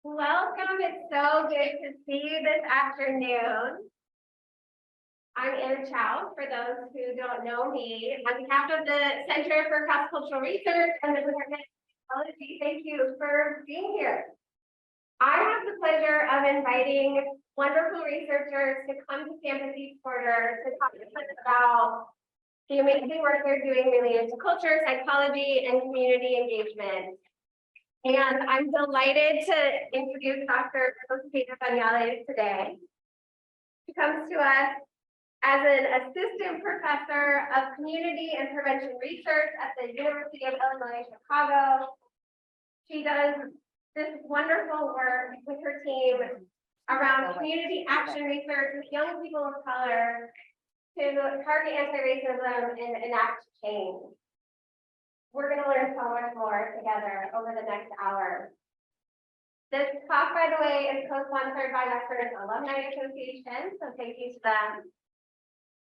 Welcome. It's so good to see you this afternoon. I'm Anna Chow, for those who don't know me. On behalf of the Center for Cross-Cultural Research and the Department of Psychology, thank you for being here. I have the pleasure of inviting wonderful researchers to come to Campus East Quarter to talk to us about the amazing work they're doing related to culture, psychology, and community engagement. And I'm delighted to introduce Dr. Bañales today. She comes to us as an assistant professor of community and prevention research at the University of Illinois, Chicago. She does this wonderful work with her team around community action research with young people of color to target anti-racism and enact change. We're going to learn so much more together over the next hour. This talk, by the way, is co-sponsored by Western's Alumni Association, so thank you to them.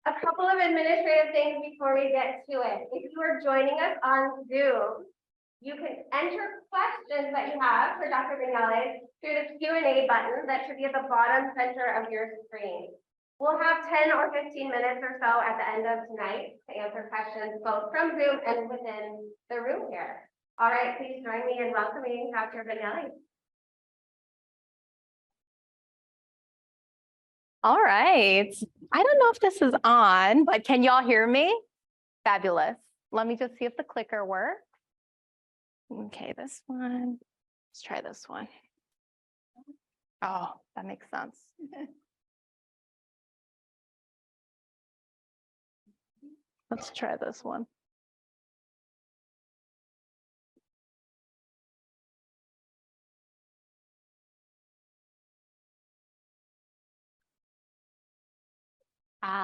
A couple of administrative things before we get to it. If you are joining us on Zoom, you can enter questions that you have for Dr. Bañales through the Q&A button that should be at the bottom center of your screen. We'll have 10 or 15 minutes or so at the end of tonight to answer questions both from Zoom and within the room here. All right, please join me in welcoming Dr. Bañales. All right. I don't know if this is on, but can y'all hear me? Fabulous. Let me just see if the clicker works. Okay, this one. Let's try this one. Oh, that makes sense. Let's try this one.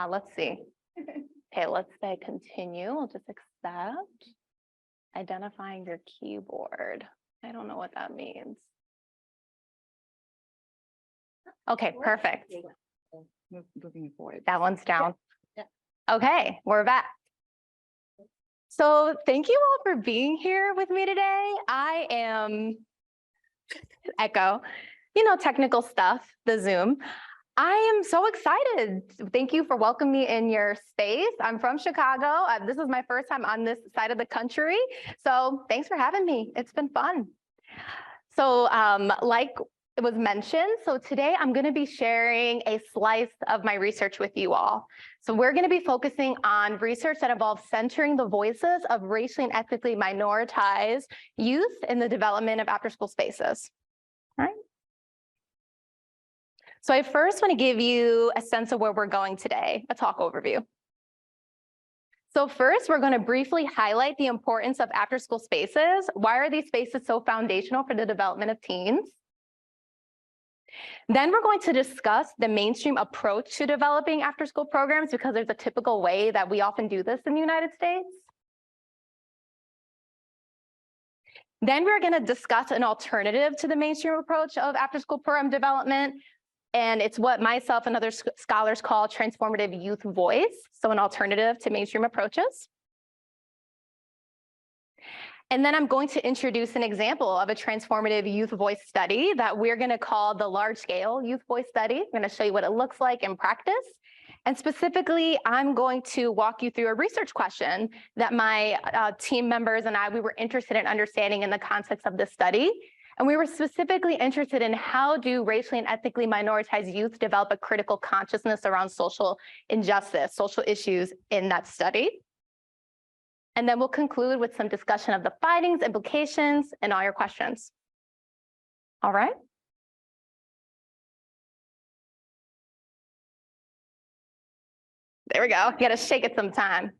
Let's see. Okay, let's say continue. We'll just accept. Identifying your keyboard. I don't know what that means. Okay, perfect. Moving forward. That one's down. Okay, we're back. So thank you all for being here with me today. I am echo, technical stuff, the Zoom. I am so excited. Thank you for welcoming me in your space. I'm from Chicago. This is my first time on this side of the country. So thanks for having me. It's been fun. So like it was mentioned, so today I'm going to be sharing a slice of my research with you all. So we're going to be focusing on research that involves centering the voices of racially and ethnically minoritized youth in the development of after-school spaces. All right. So I first want to give you a sense of where we're going today, a talk overview. So first, we're going to briefly highlight the importance of after-school spaces. Why are these spaces so foundational for the development of teens? Then we're going to discuss the mainstream approach to developing after-school programs because there's a typical way that we often do this in the United States. Then we're going to discuss an alternative to the mainstream approach of after-school program development. And it's what myself and other scholars call transformative youth voice, so an alternative to mainstream approaches. And then I'm going to introduce an example of a transformative youth voice study that we're going to call the large-scale youth voice study. I'm going to show you what it looks like in practice. And specifically, I'm going to walk you through a research question that my team members and we were interested in understanding in the context of this study. And we were specifically interested in how do racially and ethnically minoritized youth develop a critical consciousness around social injustice, social issues in that study. And then we'll conclude with some discussion of the findings, implications, and all your questions. All right. There we go. You got to shake it sometime.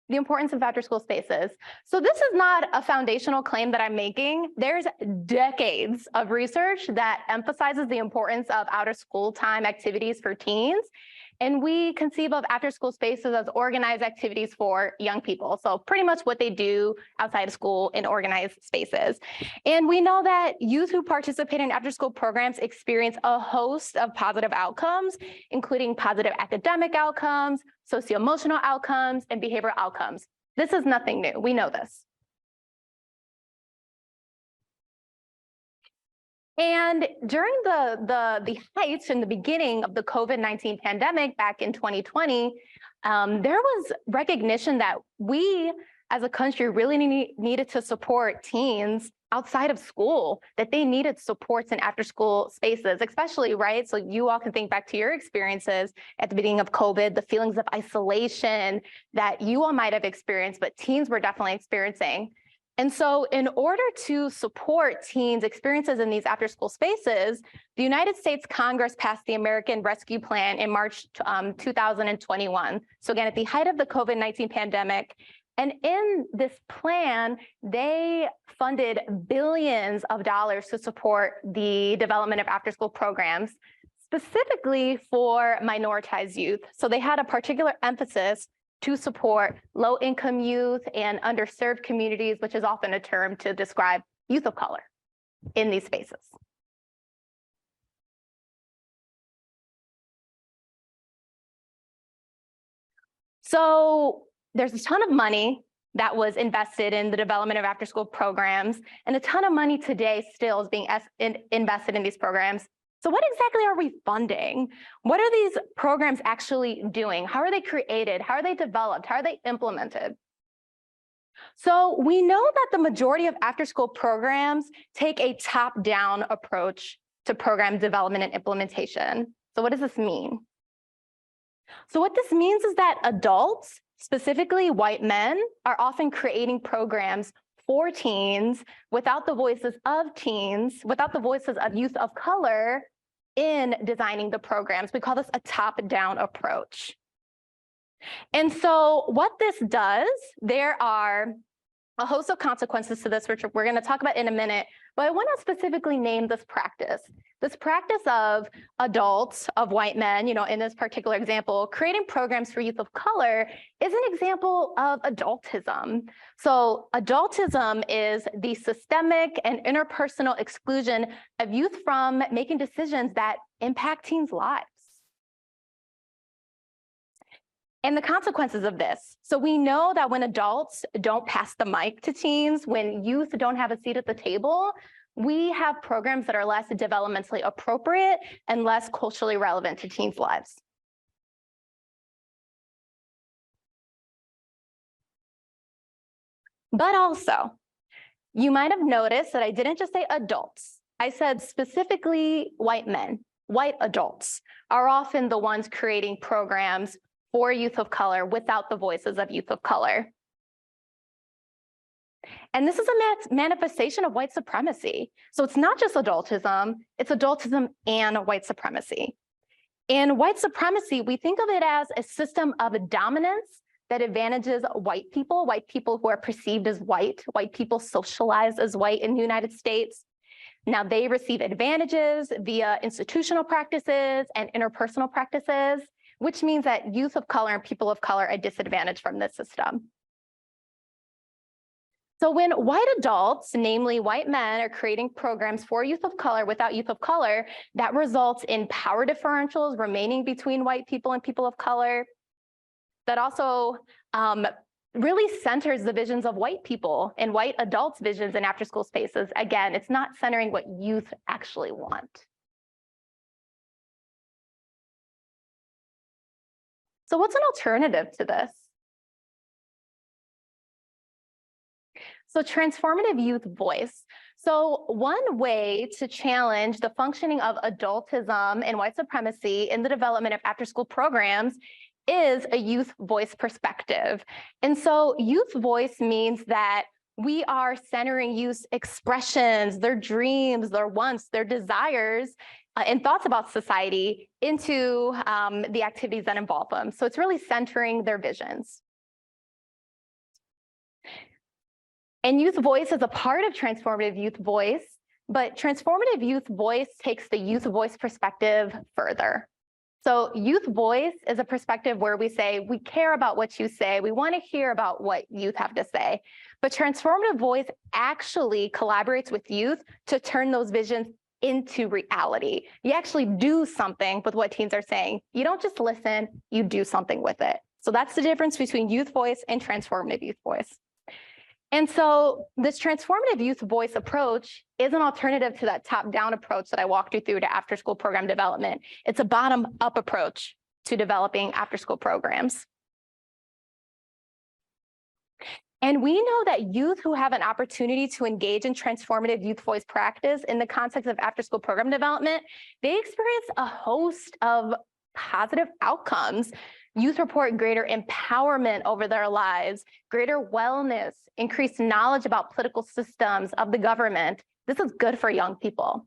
The importance of after-school spaces. So this is not a foundational claim that I'm making. There's decades of research that emphasizes the importance of out-of-school time activities for teens. And we conceive of after-school spaces as organized activities for young people. So pretty much what they do outside of school in organized spaces. And we know that youth who participate in after-school programs experience a host of positive outcomes, including positive academic outcomes, socio-emotional outcomes, and behavioral outcomes. This is nothing new. We know this. And during the heights in the beginning of the COVID-19 pandemic back in 2020, there was recognition that we as a country really needed to support teens outside of school, that they needed supports in after-school spaces, especially, right? So you all can think back to your experiences at the beginning of COVID, the feelings of isolation that you all might have experienced, but teens were definitely experiencing. And so in order to support teens' experiences in these after-school spaces, the United States Congress passed the American Rescue Plan in March 2021. So again, at the height of the COVID-19 pandemic. And in this plan, they funded billions of dollars to support the development of after-school programs, specifically for minoritized youth. So they had a particular emphasis to support low-income youth and underserved communities, which is often a term to describe youth of color in these spaces. So there's a ton of money that was invested in the development of after-school programs, and a ton of money today still is being invested in these programs. So what exactly are we funding? What are these programs actually doing? How are they created? How are they developed? How are they implemented? So we know that the majority of after-school programs take a top-down approach to program development and implementation. So what does this mean? So what this means is that adults, specifically white men, are often creating programs for teens without the voices of teens, without the voices of youth of color in designing the programs. We call this a top-down approach. And so what this does, there are a host of consequences to this, which we're going to talk about in a minute, but I want to specifically name this practice. This practice of adults, of white men, in this particular example, creating programs for youth of color is an example of adultism. So adultism is the systemic and interpersonal exclusion of youth from making decisions that impact teens' lives. And the consequences of this. So we know that when adults don't pass the mic to teens, when youth don't have a seat at the table, we have programs that are less developmentally appropriate and less culturally relevant to teens' lives. But also, you might have noticed that I didn't just say adults. I said specifically white men. White adults are often the ones creating programs for youth of color without the voices of youth of color. And this is a manifestation of white supremacy. So it's not just adultism, it's adultism and white supremacy. In white supremacy, we think of it as a system of dominance that advantages white people who are perceived as white people socialized as white in the United States. Now they receive advantages via institutional practices and interpersonal practices, which means that youth of color and people of color are disadvantaged from this system. So when white adults, namely white men, are creating programs for youth of color without youth of color, that results in power differentials remaining between white people and people of color. That also really centers the visions of white people and white adults' visions in after-school spaces. Again, it's not centering what youth actually want. So what's an alternative to this? So transformative youth voice. So one way to challenge the functioning of adultism and white supremacy in the development of after-school programs is a youth voice perspective. And so youth voice means that we are centering youth expressions, their dreams, their wants, their desires, and thoughts about society into the activities that involve them. So it's really centering their visions. And youth voice is a part of transformative youth voice, but transformative youth voice takes the youth voice perspective further. So youth voice is a perspective where we say, we care about what you say, we want to hear about what youth have to say. But transformative voice actually collaborates with youth to turn those visions into reality. You actually do something with what teens are saying. You don't just listen, you do something with it. So that's the difference between youth voice and transformative youth voice. And so this transformative youth voice approach is an alternative to that top-down approach that I walked you through to after-school program development. It's a bottom-up approach to developing after-school programs. And we know that youth who have an opportunity to engage in transformative youth voice practice in the context of after-school program development, they experience a host of positive outcomes. Youth report greater empowerment over their lives, greater wellness, increased knowledge about political systems of the government. This is good for young people.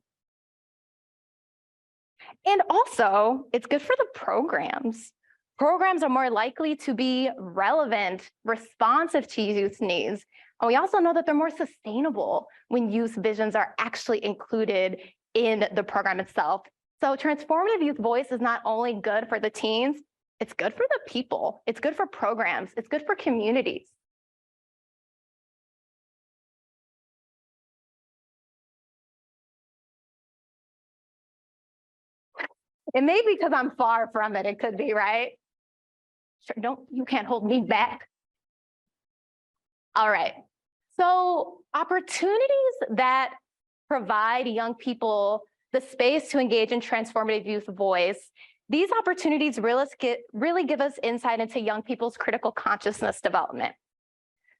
And also, it's good for the programs. Programs are more likely to be relevant, responsive to youth needs. And we also know that they're more sustainable when youth visions are actually included in the program itself. So transformative youth voice is not only good for the teens, it's good for the people, it's good for programs, it's good for communities. It may be because I'm far from it, it could be, right? Sure, you can't hold me back. All right, so opportunities that provide young people the space to engage in transformative youth voice, these opportunities really give us insight into young people's critical consciousness development.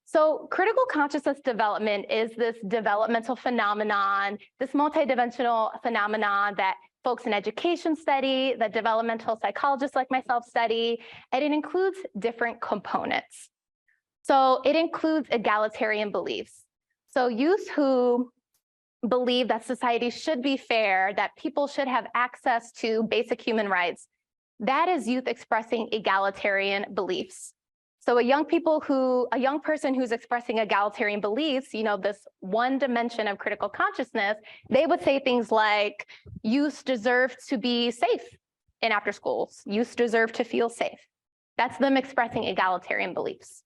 So critical consciousness development is this developmental phenomenon, this multidimensional phenomenon that folks in education study, that developmental psychologists like myself study, and it includes different components. So it includes egalitarian beliefs. So youth who believe that society should be fair, that people should have access to basic human rights, that is youth expressing egalitarian beliefs. So a young person who's expressing egalitarian beliefs, this one dimension of critical consciousness, they would say things like, youth deserve to be safe in after schools. Youth deserve to feel safe. That's them expressing egalitarian beliefs.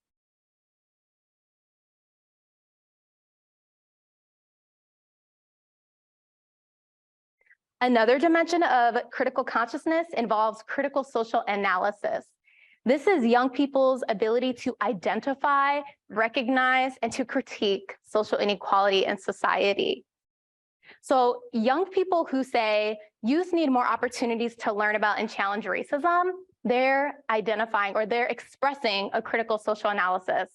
Another dimension of critical consciousness involves critical social analysis. This is young people's ability to identify, recognize, and to critique social inequality in society. So young people who say youth need more opportunities to learn about and challenge racism, they're identifying or they're expressing a critical social analysis.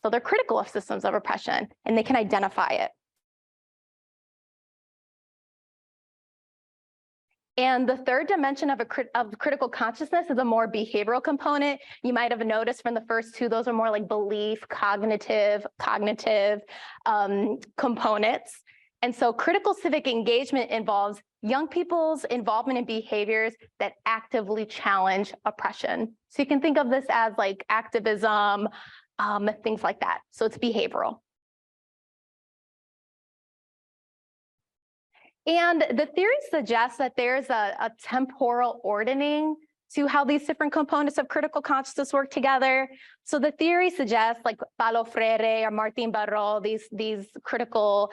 So they're critical of systems of oppression and they can identify it. And the third dimension of critical consciousness is a more behavioral component. You might have noticed from the first two, those are more like belief, cognitive components. And so critical civic engagement involves young people's involvement in behaviors that actively challenge oppression. So you can think of this as like activism, things like that. So it's behavioral. And the theory suggests that there's a temporal ordering to how these different components of critical consciousness work together. So the theory suggests, like Paulo Freire or Martin Barro, these critical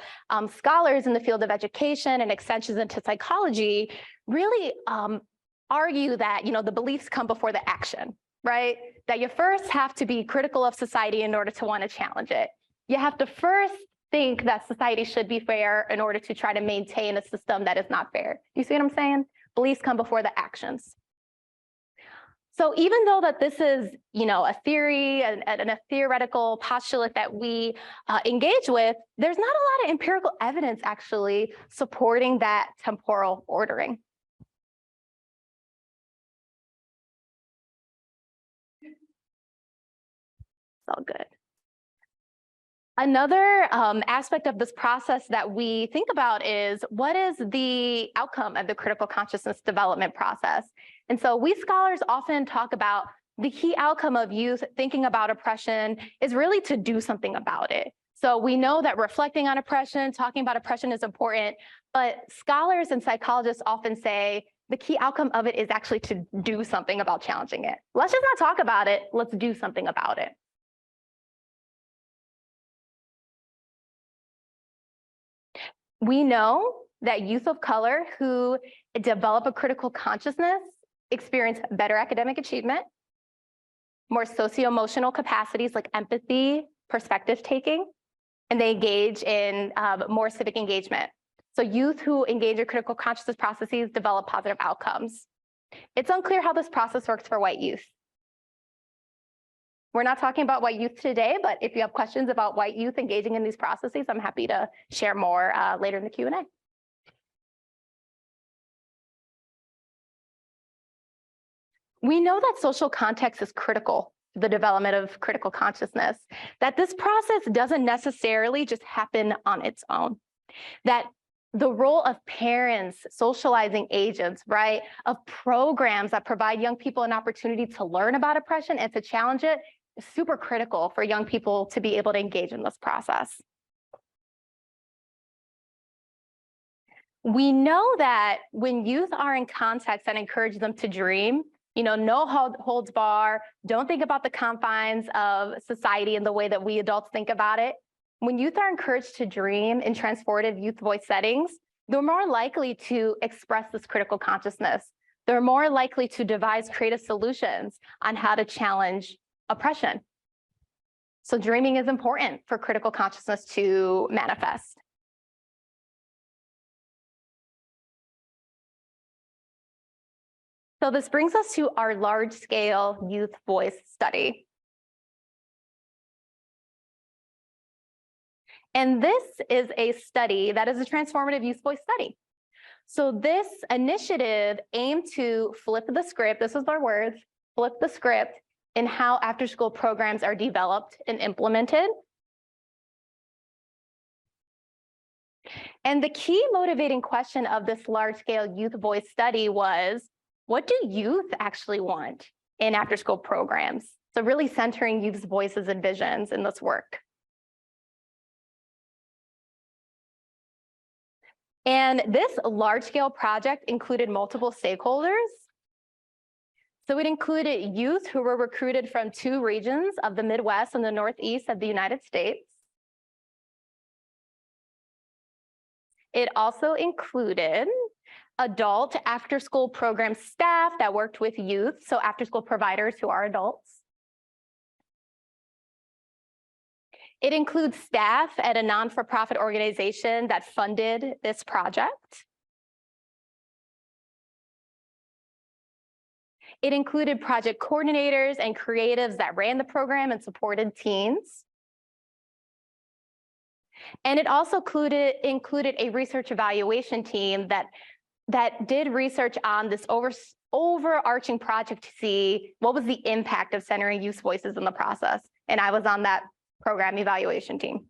scholars in the field of education and extensions into psychology, really argue that the beliefs come before the action, right? That you first have to be critical of society in order to want to challenge it. You have to first think that society should be fair in order to try to maintain a system that is not fair. You see what I'm saying? Beliefs come before the actions. So even though that this is, a theory and a theoretical postulate that we engage with, there's not a lot of empirical evidence actually supporting that temporal ordering. It's all good. Another aspect of this process that we think about is what is the outcome of the critical consciousness development process? And so we scholars often talk about the key outcome of youth thinking about oppression is really to do something about it. So we know that reflecting on oppression, talking about oppression is important, but scholars and psychologists often say the key outcome of it is actually to do something about challenging it. Let's just not talk about it, let's do something about it. We know that youth of color who develop a critical consciousness experience better academic achievement, more socio-emotional capacities like empathy, perspective taking, and they engage in more civic engagement. So youth who engage in critical consciousness processes develop positive outcomes. It's unclear how this process works for white youth. We're not talking about white youth today, but if you have questions about white youth engaging in these processes, I'm happy to share more later in the Q&A. We know that social context is critical to the development of critical consciousness, that this process doesn't necessarily just happen on its own, that the role of parents, socializing agents, right, of programs that provide young people an opportunity to learn about oppression and to challenge it is super critical for young people to be able to engage in this process. We know that when youth are in contexts that encourage them to dream, no holds bar, don't think about the confines of society and the way that we adults think about it. When youth are encouraged to dream in transformative youth voice settings, they're more likely to express this critical consciousness. They're more likely to devise creative solutions on how to challenge oppression. So dreaming is important for critical consciousness to manifest. So this brings us to our large-scale youth voice study. And this is a study that is a transformative youth voice study. So this initiative aimed to flip the script, this is our words, flip the script in how after-school programs are developed and implemented. And the key motivating question of this large-scale youth voice study was, what do youth actually want in after-school programs? So really centering youth's voices and visions in this work. And this large-scale project included multiple stakeholders. So it included youth who were recruited from 2 regions of the Midwest and the Northeast of the United States. It also included adult after-school program staff that worked with youth, so after-school providers who are adults. It includes staff at a non-for-profit organization that funded this project. It included project coordinators and creatives that ran the program and supported teens. And it also included a research evaluation team that did research on this overarching project to see what was the impact of centering youth voices in the process. And I was on that program evaluation team.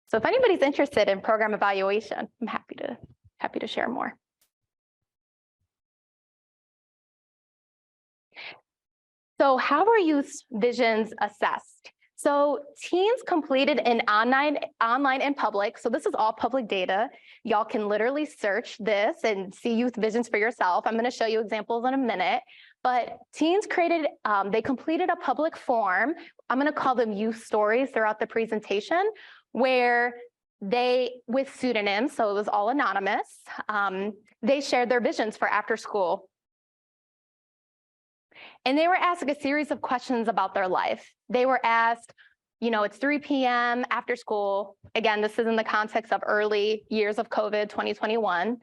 So if anybody's interested in program evaluation, I'm happy to share more. So how were youth's visions assessed? So teens completed an online and public, so this is all public data. Y'all can literally search this and see youth visions for yourself. I'm going to show you examples in a minute, but teens they completed a public form. I'm going to call them youth stories throughout the presentation, where with pseudonyms, so it was all anonymous, they shared their visions for after school. And they were asked a series of questions about their life. They were asked, it's 3 p.m. after school. Again, this is in the context of early years of COVID 2021.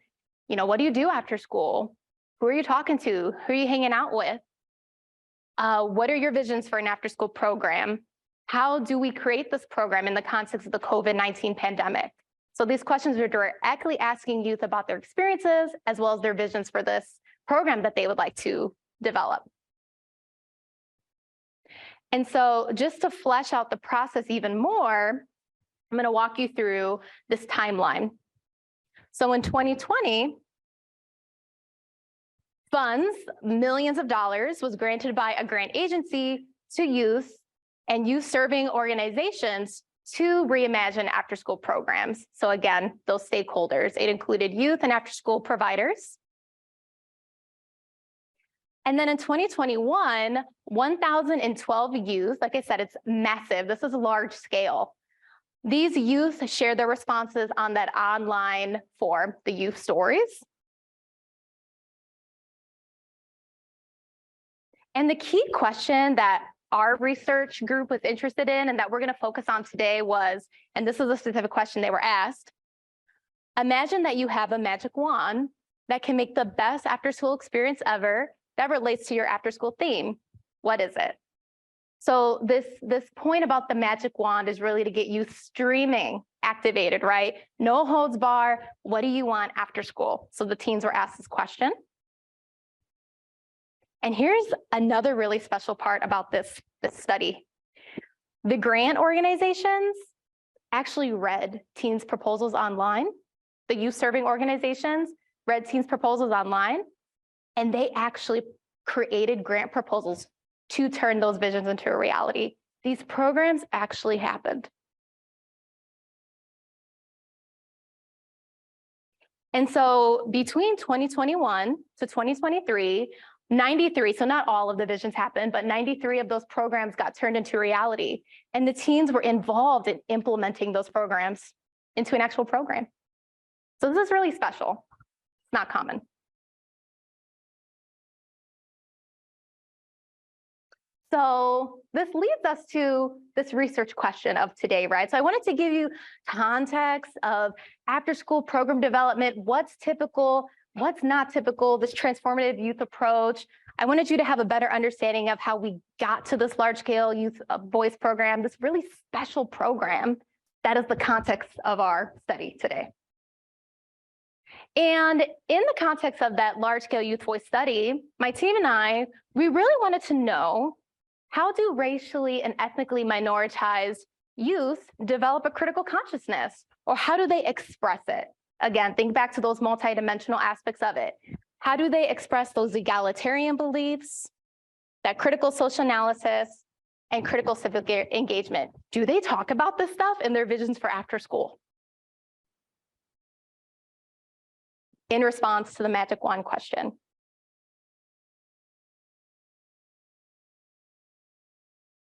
What do you do after school? Who are you talking to? Who are you hanging out with? What are your visions for an after-school program? How do we create this program in the context of the COVID-19 pandemic? So these questions are directly asking youth about their experiences as well as their visions for this program that they would like to develop. And so just to flesh out the process even more, I'm going to walk you through this timeline. So in 2020, funds, millions of dollars, was granted by a grant agency to youth and youth-serving organizations to reimagine after-school programs. So again, those stakeholders, it included youth and after-school providers. And then in 2021, 1,012 youth, like I said, it's massive. This is large scale. These youth shared their responses on that online form, the youth stories. And the key question that our research group was interested in and that we're going to focus on today was, and this is a specific question they were asked, imagine that you have a magic wand that can make the best after-school experience ever that relates to your after-school theme. What is it? So this point about the magic wand is really to get you streaming activated, right? No holds bar. What do you want after school? So the teens were asked this question. And here's another really special part about this study. The grant organizations actually read teens' proposals online. The youth serving organizations read teens' proposals online, and they actually created grant proposals to turn those visions into a reality. These programs actually happened. And so between 2021 to 2023, 93, so not all of the visions happened, but 93 of those programs got turned into reality. And the teens were involved in implementing those programs into an actual program. So this is really special. It's not common. So this leads us to this research question of today, right? So I wanted to give you context of after-school program development, what's typical, what's not typical, this transformative youth approach. I wanted you to have a better understanding of how we got to this large-scale youth voice program, this really special program that is the context of our study today. And in the context of that large-scale youth voice study, my team and I, we really wanted to know, how do racially and ethnically minoritized youth develop a critical consciousness? Or how do they express it? Again, think back to those multidimensional aspects of it. How do they express those egalitarian beliefs, that critical social analysis, and critical civic engagement? Do they talk about this stuff in their visions for after school? In response to the magic wand question.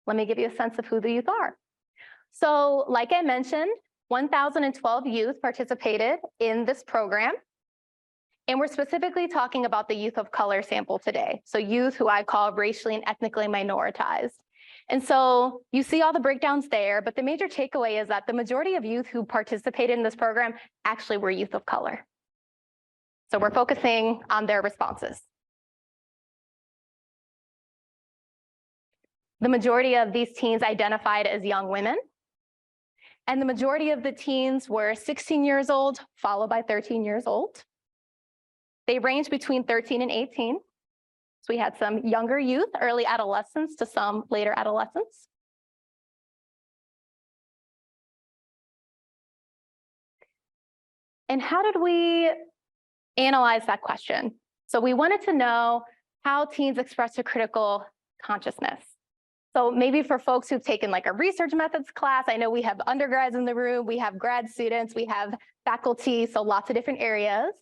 Let me give you a sense of who the youth are. So like I mentioned, 1,012 youth participated in this program. And we're specifically talking about the youth of color sample today. So youth who I call racially and ethnically minoritized. And so you see all the breakdowns there, but the major takeaway is that the majority of youth who participated in this program actually were youth of color. So we're focusing on their responses. The majority of these teens identified as young women. And the majority of the teens were 16 years old, followed by 13 years old. They ranged between 13 and 18. So we had some younger youth, early adolescents to some later adolescents. And how did we analyze that question? So we wanted to know how teens express a critical consciousness. So maybe for folks who've taken like a research methods class, I know we have undergrads in the room, we have grad students, we have faculty, so lots of different areas.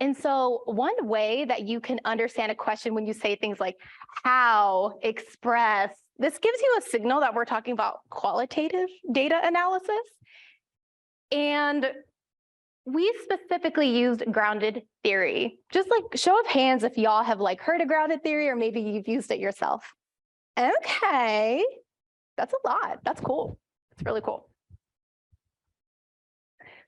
And so one way that you can understand a question when you say things like how, express, this gives you a signal that we're talking about qualitative data analysis. And we specifically used grounded theory. Just like show of hands if y'all have like heard of grounded theory or maybe you've used it yourself. Okay, that's a lot. That's cool. It's really cool.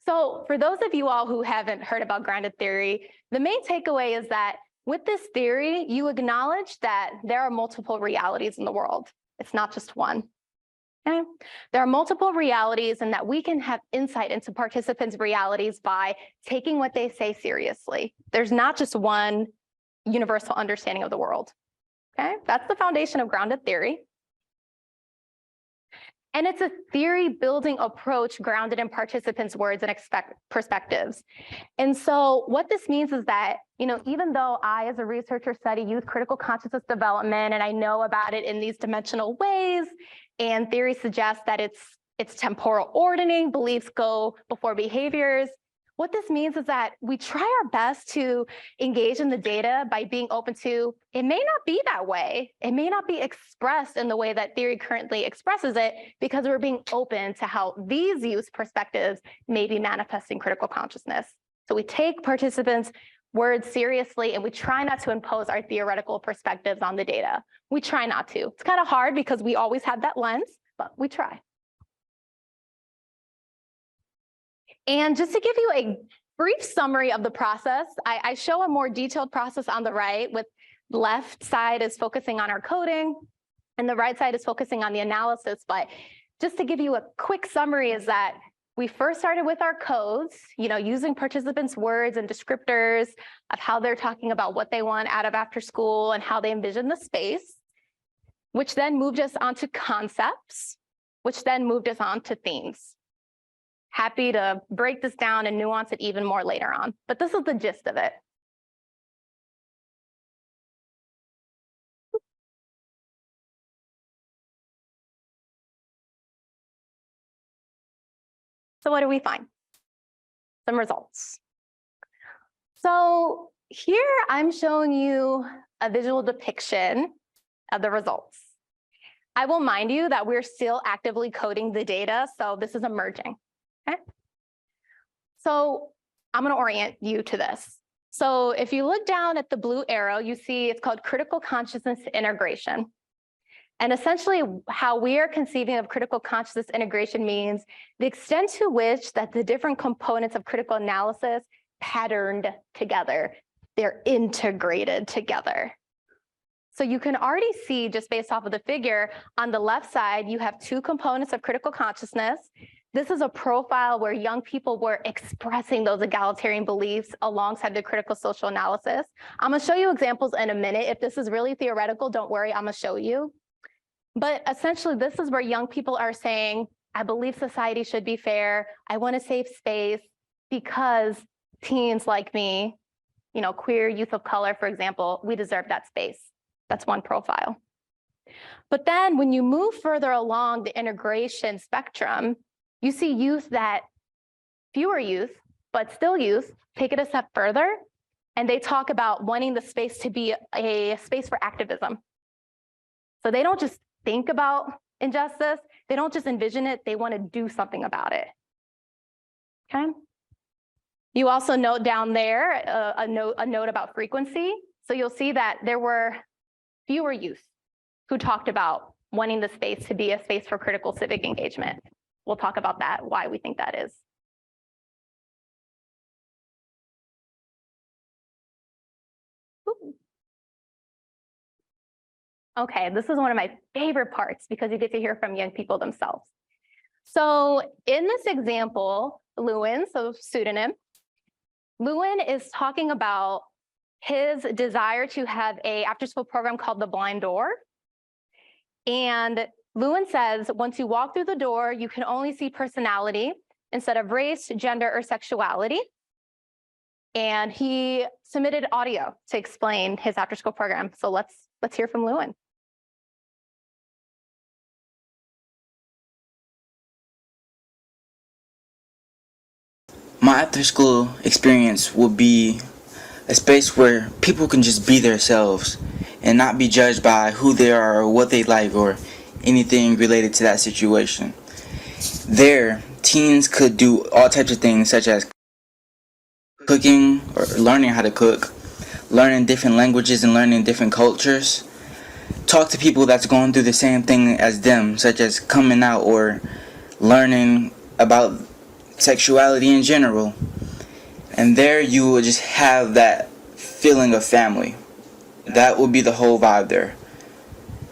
So for those of you all who haven't heard about grounded theory, the main takeaway is that with this theory, you acknowledge that there are multiple realities in the world. It's not just one. Okay? There are multiple realities and that we can have insight into participants' realities by taking what they say seriously. There's not just one universal understanding of the world. Okay, that's the foundation of grounded theory. And it's a theory-building approach grounded in participants' words and perspectives. And so what this means is that, even though I, as a researcher, study youth critical consciousness development, and I know about it in these dimensional ways, and theory suggests that it's temporal ordering, beliefs go before behaviors. What this means is that we try our best to engage in the data by being open to, it may not be that way. It may not be expressed in the way that theory currently expresses it because we're being open to how these youth perspectives may be manifesting critical consciousness. So we take participants' words seriously, and we try not to impose our theoretical perspectives on the data. We try not to. It's kind of hard because we always have that lens, but we try. And just to give you a brief summary of the process, I show a more detailed process on the right, with the left side is focusing on our coding and the right side is focusing on the analysis. But just to give you a quick summary is that we first started with our codes, using participants' words and descriptors of how they're talking about what they want out of after school and how they envision the space, which then moved us onto concepts, which then moved us on to themes. Happy to break this down and nuance it even more later on, but this is the gist of it. So what do we find? Some results. So here I'm showing you a visual depiction of the results. I will mind you that we're still actively coding the data, so this is emerging. Okay. So I'm going to orient you to this. So if you look down at the blue arrow, you see it's called critical consciousness integration. And essentially how we are conceiving of critical consciousness integration means the extent to which that the different components of critical analysis patterned together, they're integrated together. So you can already see, just based off of the figure, on the left side, you have two components of critical consciousness. This is a profile where young people were expressing those egalitarian beliefs alongside the critical social analysis. I'm gonna show you examples in a minute. If this is really theoretical, don't worry, I'm gonna show you. But essentially, this is where young people are saying, I believe society should be fair. I want a safe space because teens like me, queer youth of color, for example, we deserve that space. That's one profile. But then when you move further along the integration spectrum, you see fewer youth, but still youth, take it a step further, and they talk about wanting the space to be a space for activism. So they don't just think about injustice, they don't just envision it, they want to do something about it. Okay. You also note down there a note about frequency. So you'll see that there were fewer youth who talked about wanting the space to be a space for critical civic engagement. We'll talk about that, why we think that is. Ooh. Okay, this is one of my favorite parts because you get to hear from young people themselves. So in this example, Lewin, so pseudonym, Lewin is talking about his desire to have an after-school program called The Blind Door. And Lewin says, once you walk through the door, you can only see personality instead of race, gender, or sexuality. And he submitted audio to explain his after-school program. So let's hear from Lewin. My after-school experience will be a space where people can just be themselves and not be judged by who they are or what they like or anything related to that situation. There, teens could do all types of things such as cooking or learning how to cook, learning different languages and learning different cultures, talk to people that's going through the same thing as them, such as coming out or learning about sexuality in general. And there you will just have that feeling of family. That will be the whole vibe there.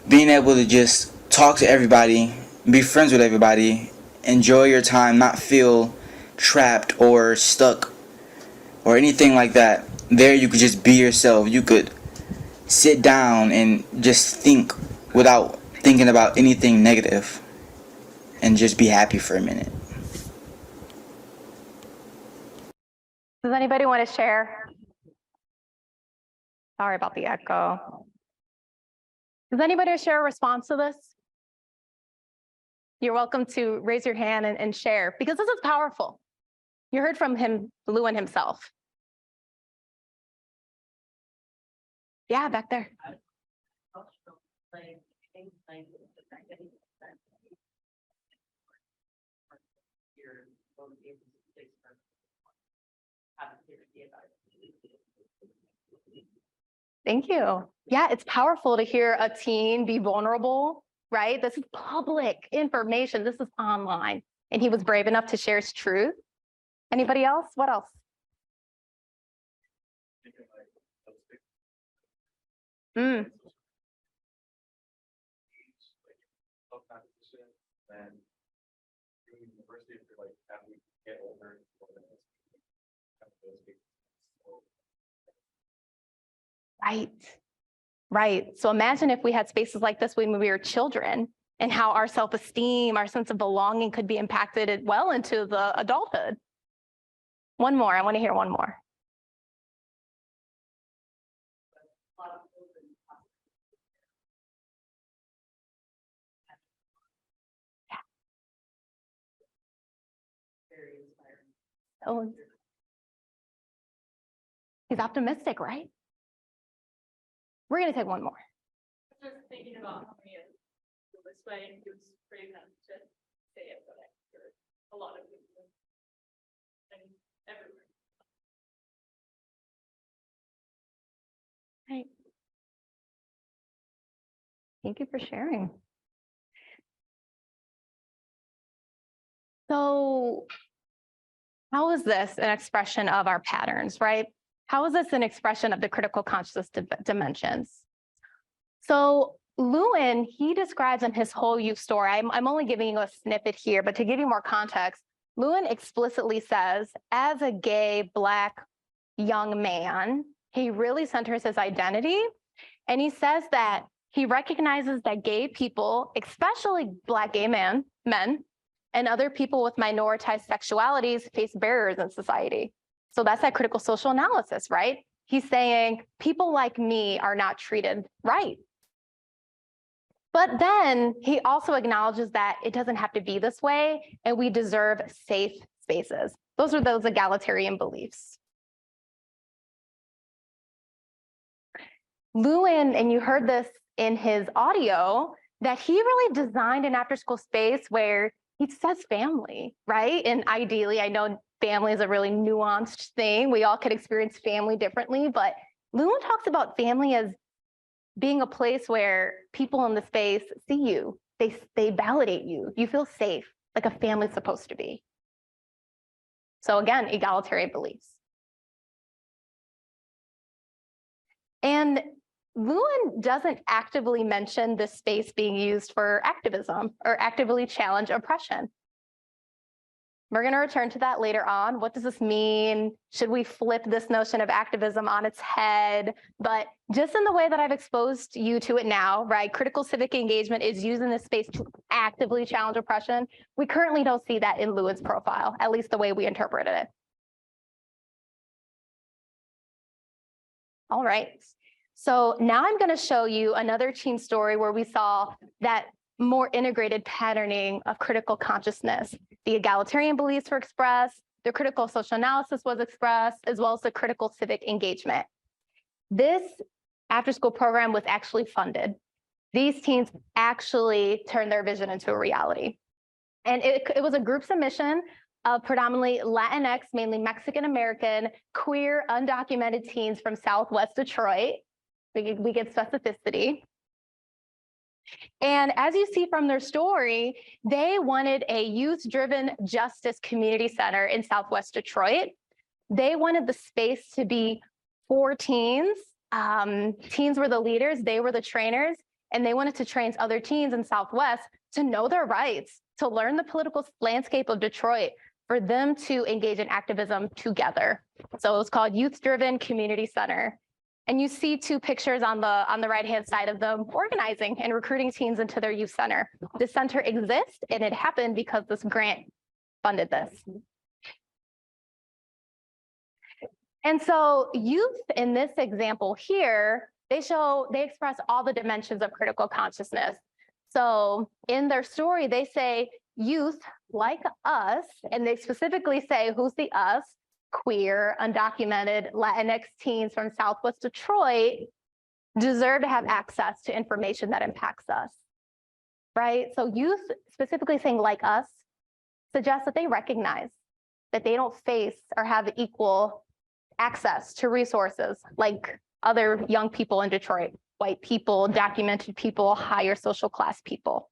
Being able to just talk to everybody, be friends with everybody, enjoy your time, not feel trapped or stuck or anything like that. There you could just be yourself. You could sit down and just think without thinking about anything negative and just be happy for a minute. Does anybody want to share? Sorry about the echo. Does anybody share a response to this? You're welcome to raise your hand and share, because this is powerful. You heard from him, Lewin himself. Yeah, back there. Thank you. Yeah, it's powerful to hear a teen be vulnerable, right? This is public information. This is online. And he was brave enough to share his truth. Anybody else? What else? Mm. Right. Right. So imagine if we had spaces like this when we were children and how our self-esteem, our sense of belonging could be impacted well into the adulthood. One more. I want to hear one more. Oh, he's optimistic, right? We're going to take one more. Just thinking about how many feel this way, and he was brave enough to say it, but I heard a lot of people and everywhere. Right. Thank you for sharing. So how is this an expression of our patterns, right? How is this an expression of the critical consciousness dimensions? So Lewin, he describes in his whole youth story, I'm only giving you a snippet here, but to give you more context, Lewin explicitly says, as a gay Black young man, he really centers his identity. And he says that he recognizes that gay people, especially Black gay men, and other people with minoritized sexualities face barriers in society. So that's that critical social analysis, right? He's saying people like me are not treated right. But then he also acknowledges that it doesn't have to be this way, and we deserve safe spaces. Those are those egalitarian beliefs. Lewin, and you heard this in his audio, that he really designed an after-school space where he says family, right? And ideally, I know family is a really nuanced thing. We all could experience family differently, but Lewin talks about family as being a place where people in the space see you, they validate you, you feel safe, like a family's supposed to be. So again, egalitarian beliefs. And Lewin doesn't actively mention this space being used for activism or actively challenge oppression. We're going to return to that later on. What does this mean? Should we flip this notion of activism on its head? But just in the way that I've exposed you to it now, right? Critical civic engagement is used in this space to actively challenge oppression. We currently don't see that in Lewin's profile, at least the way we interpreted it. All right. So now I'm going to show you another teen story where we saw that more integrated patterning of critical consciousness. The egalitarian beliefs were expressed, the critical social analysis was expressed, as well as the critical civic engagement. This after-school program was actually funded. These teens actually turned their vision into a reality. And it was a group submission of predominantly Latinx, mainly Mexican-American, queer, undocumented teens from Southwest Detroit. We get specificity. And as you see from their story, they wanted a youth-driven justice community center in Southwest Detroit. They wanted the space to be for teens. Teens were the leaders, they were the trainers, and they wanted to train other teens in Southwest to know their rights, to learn the political landscape of Detroit, for them to engage in activism together. So it was called Youth-Driven Community Center. And you see two pictures on the right-hand side of them organizing and recruiting teens into their youth center. The center exists, and it happened because this grant funded this. And so youth in this example here, they express all the dimensions of critical consciousness. So in their story, they say youth like us, and they specifically say who's the us, queer, undocumented, Latinx teens from Southwest Detroit deserve to have access to information that impacts us, right? So youth specifically saying like us suggests that they recognize that they don't face or have equal access to resources like other young people in Detroit, white people, documented people, higher social class people.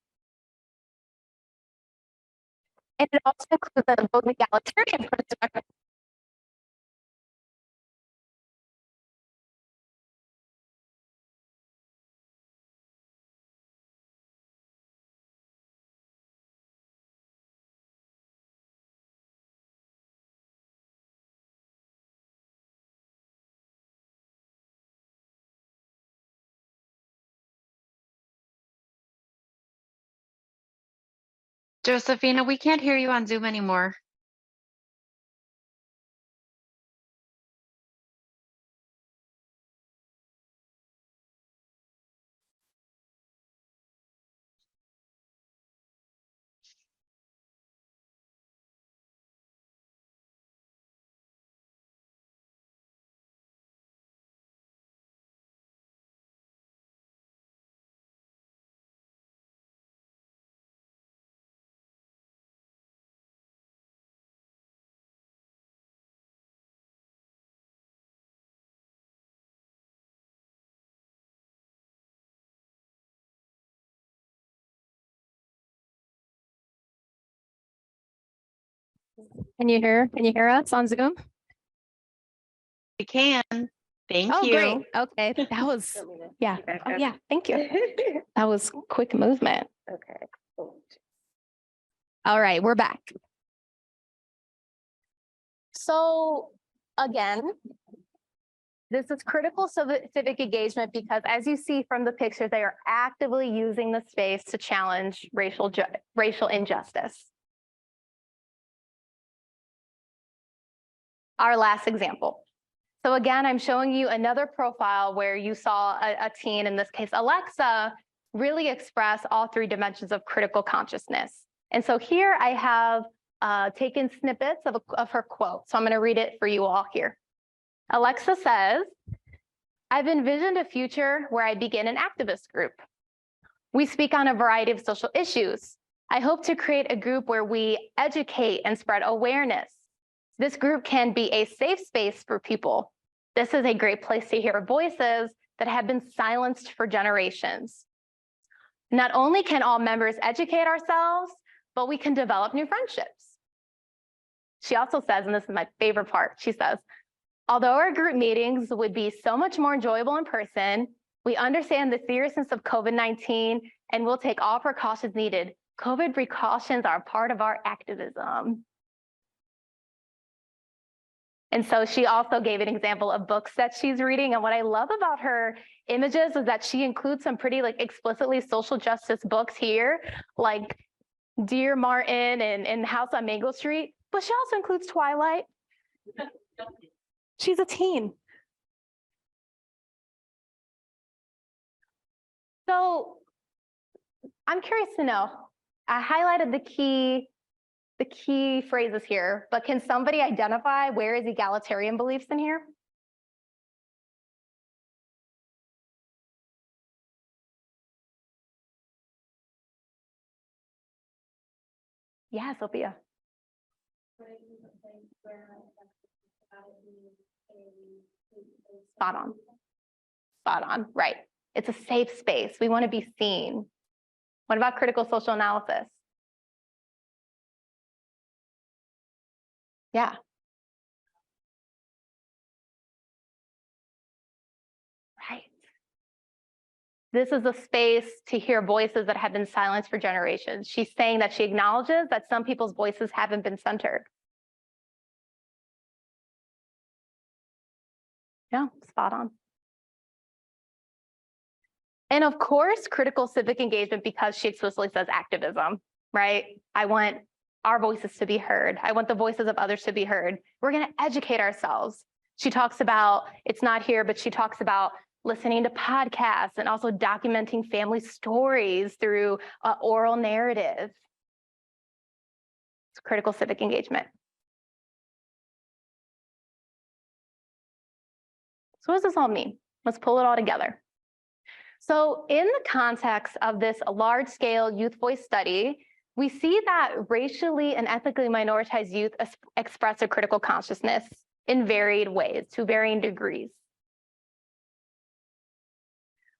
And it also includes the both egalitarian perspective. Josephina, we can't hear you on Zoom anymore. Can you hear us on Zoom? We can. Thank Oh, you. great. Okay, that was, yeah. Oh, yeah, thank you. That was quick movement. Okay. All right, we're back. So again, this is critical civic engagement because as you see from the picture, they are actively using the space to challenge racial injustice. Our last example. So again, I'm showing you another profile where you saw a teen, in this case, Alexa, really express all three dimensions of critical consciousness. And so here I have taken snippets of her quote. So I'm going to read it for you all here. Alexa says, "I've envisioned a future where I begin an activist group. We speak on a variety of social issues. I hope to create a group where we educate and spread awareness. This group can be a safe space for people. This is a great place to hear voices that have been silenced for generations. Not only can all members educate ourselves, but we can develop new friendships." She also says, and this is my favorite part, she says, "Although our group meetings would be so much more enjoyable in person, we understand the seriousness of COVID-19 and will take all precautions needed. COVID precautions are part of our activism." And so she also gave an example of books that she's reading. And what I love about her images is that she includes some pretty explicitly social justice books here, like Dear Martin and House on Mango Street, but she also includes Twilight. She's a teen. So I'm curious to know, I highlighted the key phrases here, but can somebody identify where is egalitarian beliefs in here? Yeah, Sophia. Spot on. Spot on, right. It's a safe space. We want to be seen. What about critical social analysis? Yeah. Right. This is a space to hear voices that have been silenced for generations. She's saying that she acknowledges that some people's voices haven't been centered. Yeah, spot on. And of course, critical civic engagement, because she explicitly says activism, right? I want our voices to be heard. I want the voices of others to be heard. We're going to educate ourselves. She talks about, it's not here, but she talks about listening to podcasts and also documenting family stories through oral narrative. It's critical civic engagement. So what does this all mean? Let's pull it all together. So in the context of this large-scale youth voice study, we see that racially and ethnically minoritized youth express a critical consciousness in varied ways, to varying degrees.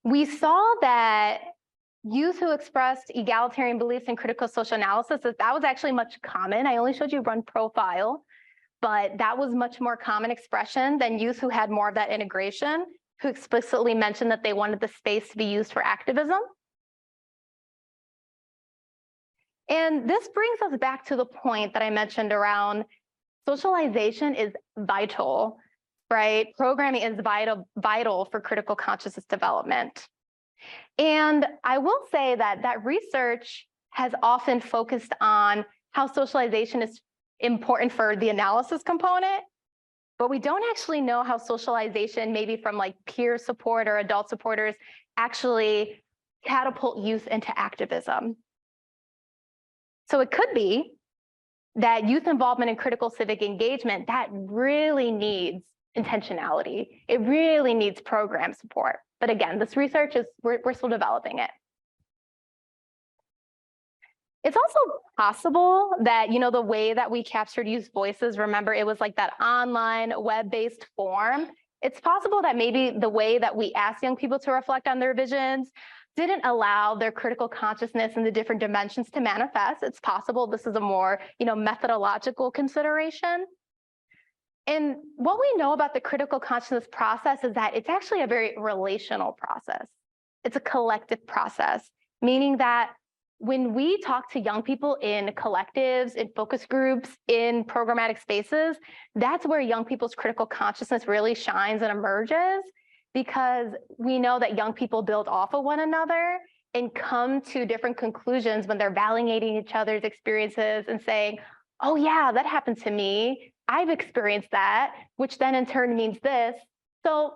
We saw that youth who expressed egalitarian beliefs in critical social analysis, that was actually much common. I only showed you one profile, but that was much more common expression than youth who had more of that integration, who explicitly mentioned that they wanted the space to be used for activism. And this brings us back to the point that I mentioned around socialization is vital, right? Programming is vital for critical consciousness development. And I will say that that research has often focused on how socialization is important for the analysis component, but we don't actually know how socialization, maybe from like peer support or adult supporters, actually catapult youth into activism. So it could be that youth involvement in critical civic engagement, that really needs intentionality. It really needs program support. But again, this research is, we're still developing it. It's also possible that, you know, the way that we captured youth voices, remember it was like that online web-based form. It's possible that maybe the way that we asked young people to reflect on their visions didn't allow their critical consciousness and the different dimensions to manifest. It's possible this is a more, you know, methodological consideration. And what we know about the critical consciousness process is that it's actually a very relational process. It's a collective process, meaning that when we talk to young people in collectives, in focus groups, in programmatic spaces, that's where young people's critical consciousness really shines and emerges, because we know that young people build off of one another and come to different conclusions when they're validating each other's experiences and saying, oh yeah, that happened to me. I've experienced that, which then in turn means this. So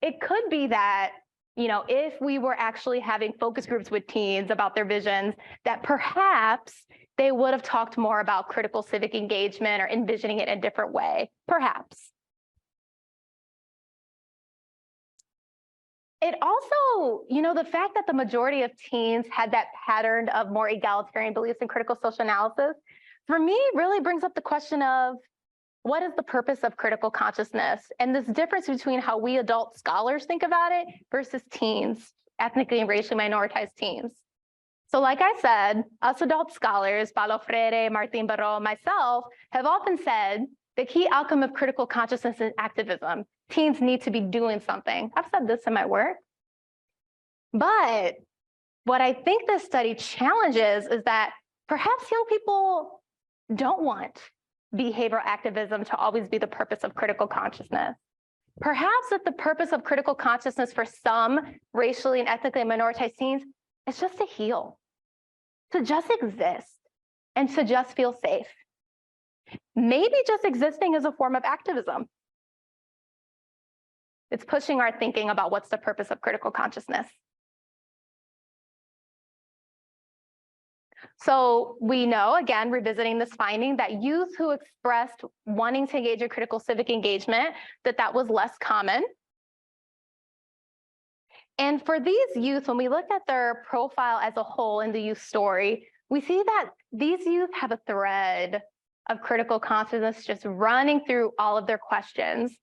it could be that, you know, if we were actually having focus groups with teens about their visions, that perhaps they would have talked more about critical civic engagement or envisioning it in a different way, perhaps. It also, you know, the fact that the majority of teens had that pattern of more egalitarian beliefs in critical social analysis, for me, really brings up the question of what is the purpose of critical consciousness? And this difference between how we adult scholars think about it versus teens, ethnically and racially minoritized teens. So like I said, us adult scholars, Paulo Freire, Martín Baró, myself, have often said the key outcome of critical consciousness is activism. Teens need to be doing something. I've said this in my work. But what I think this study challenges is that perhaps young people don't want behavioral activism to always be the purpose of critical consciousness. Perhaps that the purpose of critical consciousness for some racially and ethnically minoritized teens is just to heal, to just exist, and to just feel safe. Maybe just existing is a form of activism. It's pushing our thinking about what's the purpose of critical consciousness. So we know, again, revisiting this finding, that youth who expressed wanting to engage in critical civic engagement, that was less common. And for these youth, when we look at their profile as a whole in the youth story, we see that these youth have a thread of critical consciousness just running through all of their questions,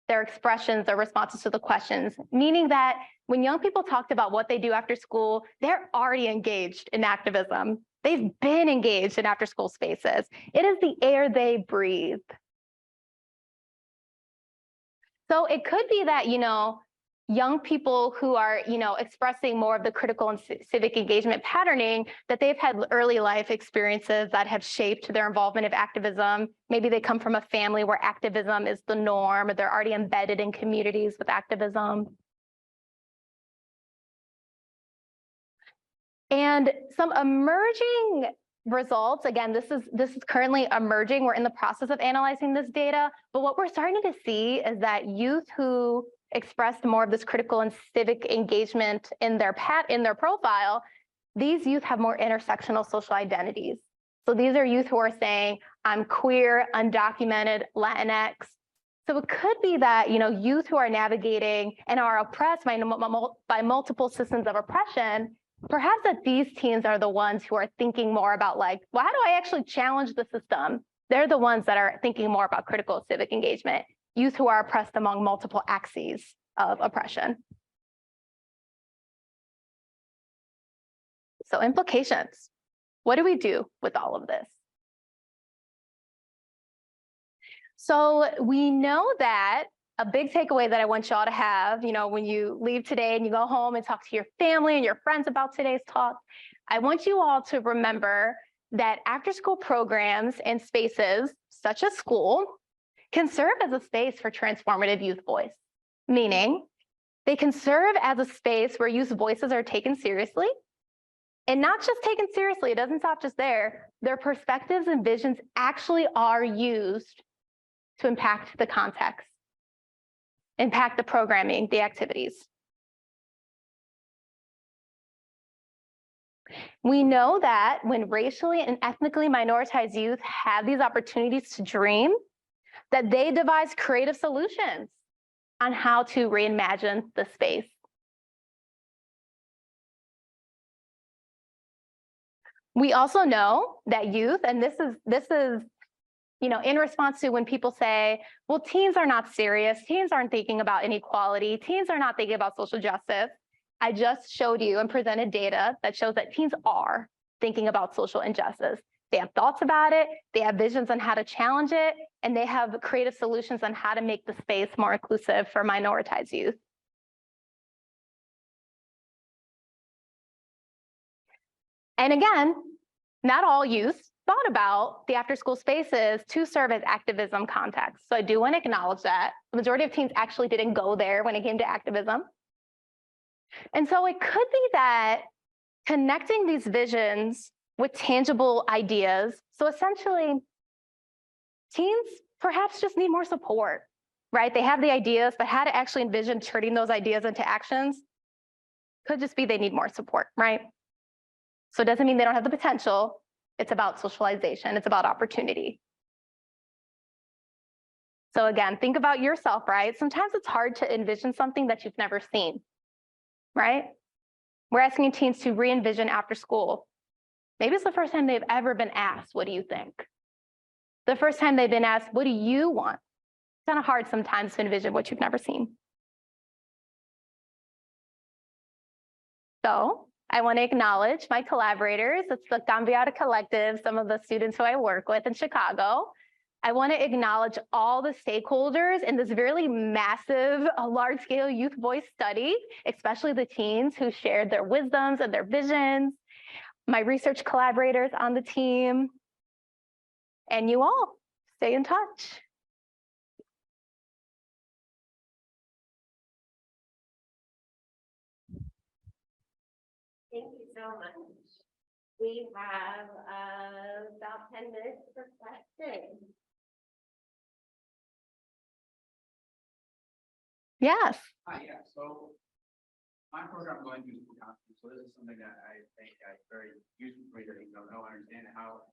their expressions, their responses to the questions, meaning that when young people talked about what they do after school, they're already engaged in activism. They've been engaged in after school spaces. It is the air they breathe. So it could be that, you know, young people who are, you know, expressing more of the critical and civic engagement patterning, that they've had early life experiences that have shaped their involvement of activism. Maybe they come from a family where activism is the norm, or they're already embedded in communities with activism. And some emerging results, again, this is currently emerging. We're in the process of analyzing this data, but what we're starting to see is that youth who expressed more of this critical and civic engagement in their profile, these youth have more intersectional social identities. So these are youth who are saying, I'm queer, undocumented, Latinx. So it could be that, you know, youth who are navigating and are oppressed by multiple systems of oppression, perhaps that these teens are the ones who are thinking more about, like, well, how do I actually challenge the system? They're the ones that are thinking more about critical civic engagement. youth who are oppressed among multiple axes of oppression. So implications. What do we do with all of this? So we know that a big takeaway that I want y'all to have, when you leave today and you go home and talk to your family and your friends about today's talk, I want you all to remember that after-school programs and spaces such as school can serve as a space for transformative youth voice, meaning they can serve as a space where youth voices are taken seriously. And not just taken seriously, it doesn't stop just there. Their perspectives and visions actually are used to impact the context, impact the programming, the activities. We know that when racially and ethnically minoritized youth have these opportunities to dream, that they devise creative solutions on how to reimagine the space. We also know that youth, and this is in response to when people say, well, teens are not serious, teens aren't thinking about inequality, teens are not thinking about social justice. I just showed you and presented data that shows that teens are thinking about social injustice. They have thoughts about it, they have visions on how to challenge it, and they have creative solutions on how to make the space more inclusive for minoritized youth. And again, not all youth thought about the after-school spaces to serve as activism contexts. So I do want to acknowledge that. The majority of teens actually didn't go there when it came to activism. And so it could be that connecting these visions with tangible ideas. So essentially, teens perhaps just need more support, right? They have the ideas, but how to actually envision turning those ideas into actions could just be they need more support, right? So it doesn't mean they don't have the potential. It's about socialization. It's about opportunity. So again, think about yourself, right? Sometimes it's hard to envision something that you've never seen, right? We're asking teens to re-envision after school. Maybe it's the first time they've ever been asked, what do you think? The first time they've been asked, what do you want? It's kind of hard sometimes to envision what you've never seen. So I want to acknowledge my collaborators. It's the Cambiar Collective, some of the students who I work with in Chicago. I want to acknowledge all the stakeholders in this really massive, large-scale youth voice study, especially the teens who shared their wisdoms and their visions, my research collaborators on the team, and you all. Stay in touch. Thank you so much. We have about 10 minutes for questions. Yes. Yeah, so my program going through school counseling, so this is something that I think is very useful for you to understand how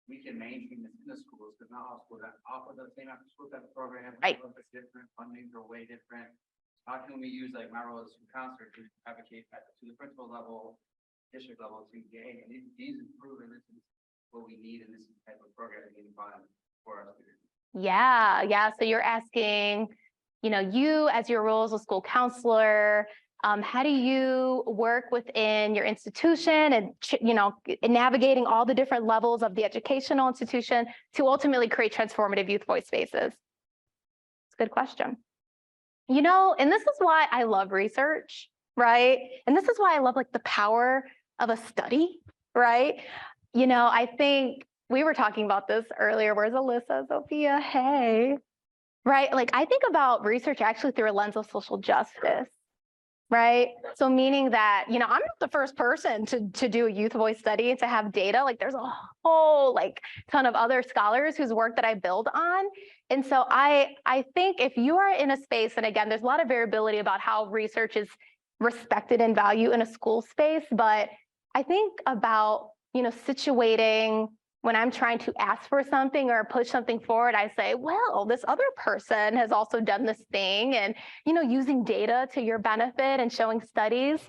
we can mainstream this in the schools, because not all schools that offer the same after school type of program. Right. Some of it's different, fundings are way different. How can we use like my role as a school counselor to advocate to the principal level, district level to get, hey, these improve, and this is what we need, and this is the type of program we need to find for our students. Yeah. So you're asking, you as your role as a school counselor, how do you work within your institution and, navigating all the different levels of the educational institution to ultimately create transformative youth voice spaces? It's a good question. And this is why I love research, right? And this is why I love like the power of a study, right? I think we were talking about this earlier. Where's Alyssa, Sophia? Hey. Right, like I think about research actually through a lens of social justice, right? So meaning that, I'm not the first person to do a youth voice study and to have data. Like there's a whole ton of other scholars whose work that I build on. And so I think if you are in a space, and again, there's a lot of variability about how research is respected and valued in a school space, but I think about, situating when I'm trying to ask for something or push something forward, I say, well, this other person has also done this thing, and, using data to your benefit and showing studies.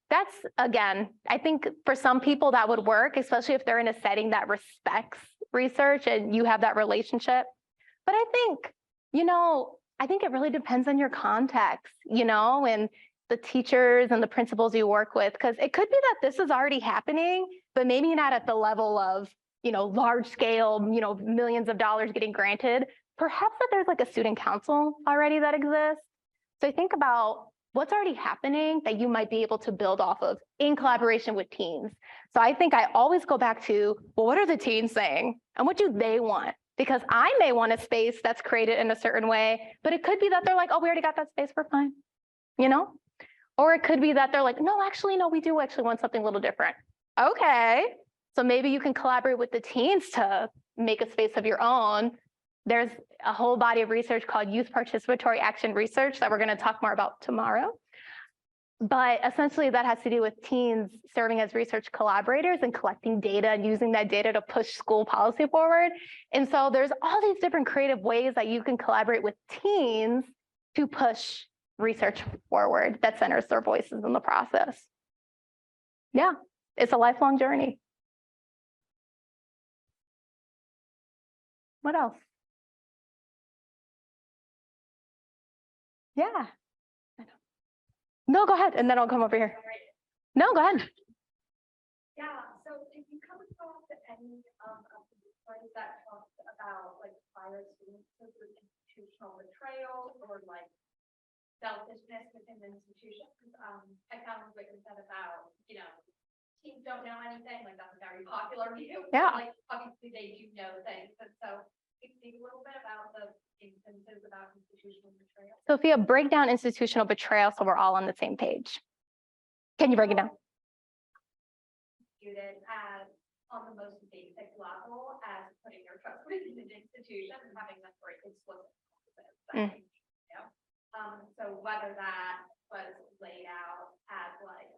That's, again, I think for some people that would work, especially if they're in a setting that respects research and you have that relationship. But I think, I think it really depends on your context, you know, and the teachers and the principals you work with, because it could be that this is already happening, but maybe not at the level of, you know, large scale, you know, millions of dollars getting granted. Perhaps that there's like a student council already that exists. So I think about what's already happening that you might be able to build off of in collaboration with teens. So I think I always go back to, well, what are the teens saying? And what do they want? Because I may want a space that's created in a certain way, but it could be that they're like, oh, we already got that space, we're fine, you know? Or it could be that they're like, no, actually, no, we do actually want something a little different. Okay, so maybe you can collaborate with the teens to make a space of your own. There's a whole body of research called Youth Participatory Action Research that we're going to talk more about tomorrow. But essentially that has to do with teens serving as research collaborators and collecting data and using that data to push school policy forward. And so there's all these different creative ways that you can collaborate with teens to push research forward that centers their voices in the process. Yeah, it's a lifelong journey. What else? Yeah. No, go ahead, and then I'll come over here. No, go ahead. Yeah, so if you come across any of the stories that talks about like prior students with institutional betrayal or like selfishness within the institution, I found what you said about, you know, teens don't know anything, like that's a very popular view. Yeah. Like obviously they do know things, and so can you speak a little bit about the instances about institutional betrayal? Sophia, break down institutional betrayal so we're all on the same page. Can you break it down? Viewed it as on the most basic level as putting your trust within an institution and having that very explicit consequences. So whether that was laid out as like,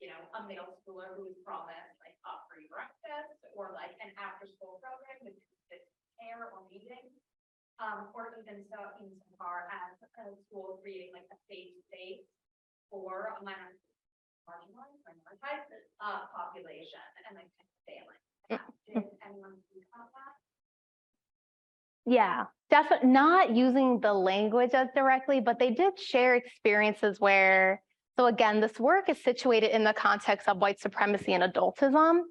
you know, a middle schooler who was promised like a free breakfast or like an after school program with care or meeting, or even so insofar as a school creating like a safe space for a marginalized population and like failing. Did anyone think about that? Yeah, definitely not using the language as directly, but they did share experiences where, so again, this work is situated in the context of white supremacy and adultism.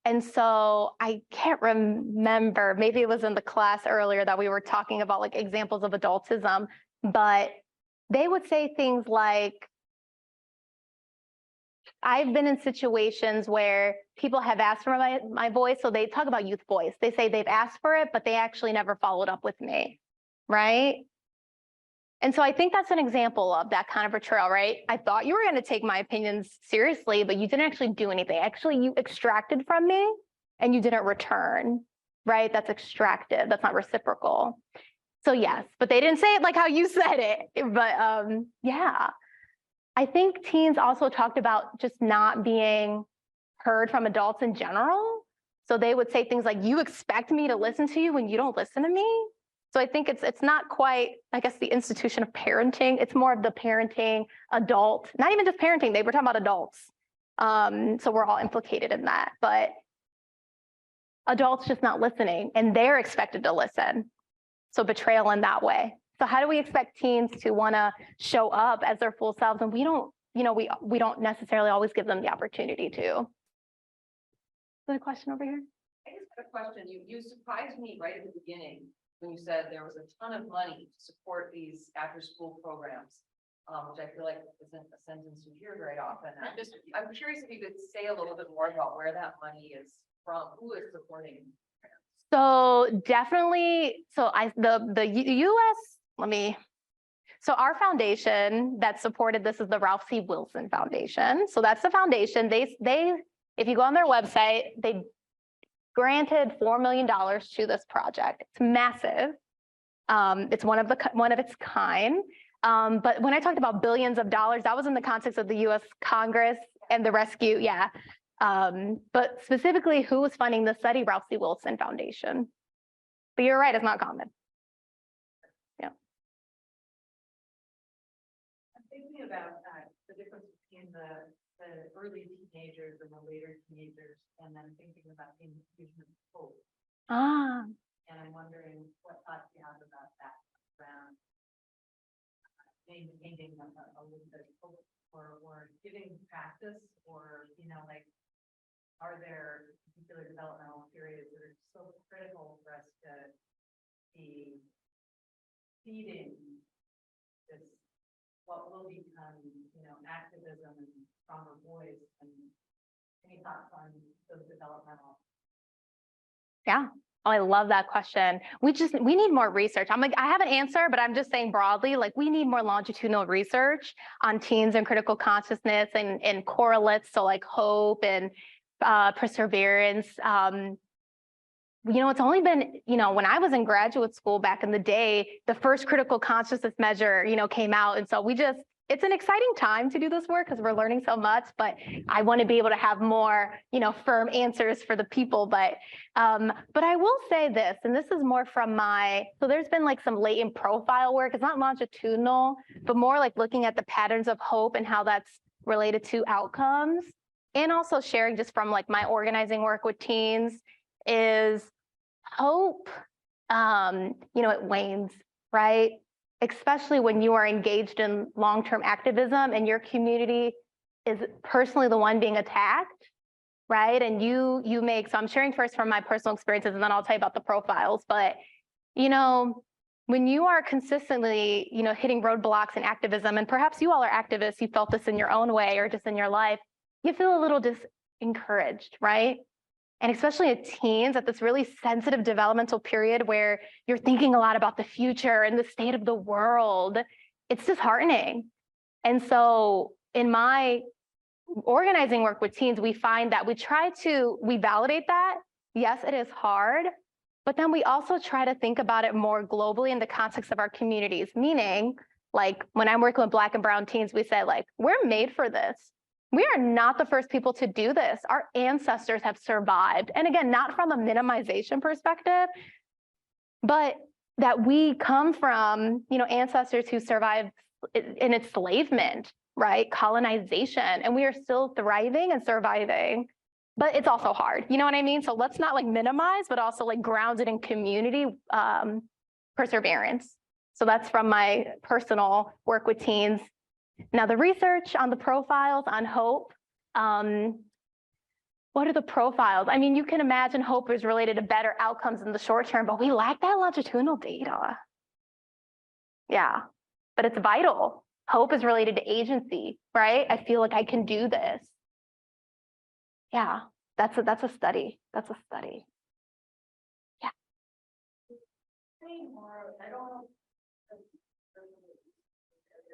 And so I can't remember, maybe it was in the class earlier that we were talking about like examples of adultism, but they would say things like, I've been in situations where people have asked for my voice. So they talk about youth voice. They say they've asked for it, but they actually never followed up with me, right? And so I think that's an example of that kind of betrayal, right? I thought you were going to take my opinions seriously, but you didn't actually do anything. Actually, you extracted from me and you didn't return, right? That's extractive. That's not reciprocal. So yes, but they didn't say it like how you said it. But yeah, I think teens also talked about just not being heard from adults in general. So they would say things like, you expect me to listen to you when you don't listen to me? So I think it's not quite, I guess, the institution of parenting. It's more of the parenting adult, not even just parenting. They were talking about adults. So we're all implicated in that. But adults just not listening, and they're expected to listen. So betrayal in that way. So how do we expect teens to want to show up as their full selves, and we don't, you know, we don't necessarily always give them the opportunity to? Is there a question over here? I just got a question. You surprised me right at the beginning when you said there was a ton of money to support these after-school programs, which I feel like isn't a sentence you hear very often. I'm curious if you could say a little bit more about where that money is from, who is supporting. So definitely, so the U.S. So our foundation that supported this is the Ralph C. Wilson Foundation. So that's the foundation. They if you go on their website, they granted $4 million to this project. It's massive. It's one of its kind. But when I talked about billions of dollars, that was in the context of the U.S. Congress and the rescue. Yeah. But specifically, who was funding the study? Ralph C. Wilson Foundation. But you're right, it's not common. Yeah. I'm thinking about the difference between the early teenagers and the later teenagers, and then thinking about the institution of hope. Ah. And I'm wondering what thoughts you have about that around maintaining a little bit of hope or giving practice or, like, are there particular developmental periods that are so critical for us to be feeding this, what will become, activism and stronger voice, and any thoughts on those developmental? Yeah. Oh, I love that question. We need more research. I'm like, I have an answer, but I'm just saying broadly, like we need more longitudinal research on teens and critical consciousness and correlates. So like hope and perseverance. It's only been, when I was in graduate school back in the day, the first critical consciousness measure, came out. And so it's an exciting time to do this work because we're learning so much, but I want to be able to have more, firm answers for the people. But I will say this, and this is more from so there's been like some latent profile work. It's not longitudinal, but more like looking at the patterns of hope and how that's related to outcomes. And also sharing just from like my organizing work with teens is hope, it wanes, right? Especially when you are engaged in long-term activism and your community is personally the one being attacked, right? And so I'm sharing first from my personal experiences and then I'll tell you about the profiles. But, when you are consistently, hitting roadblocks in activism, and perhaps you all are activists, you felt this in your own way or just in your life, you feel a little disencouraged, right? And especially at teens at this really sensitive developmental period where you're thinking a lot about the future and the state of the world, it's disheartening. And so in my organizing work with teens, we find that we validate that. Yes, it is hard, but then we also try to think about it more globally in the context of our communities, meaning like when I'm working with Black and Brown teens, we say like, we're made for this. We are not the first people to do this. Our ancestors have survived. And again, not from a minimization perspective, but that we come from, ancestors who survived in enslavement, right? Colonization, and we are still thriving and surviving, but it's also hard. You know what I mean? So let's not like minimize, but also like grounded in community perseverance. So that's from my personal work with teens. Now, the research on the profiles on hope, what are the profiles? I mean, you can imagine hope is related to better outcomes in the short term, but we lack that longitudinal data. Yeah, but it's vital. Hope is related to agency, right? I feel like I can do this. Yeah, that's a study. That's a study. Yeah. I don't know.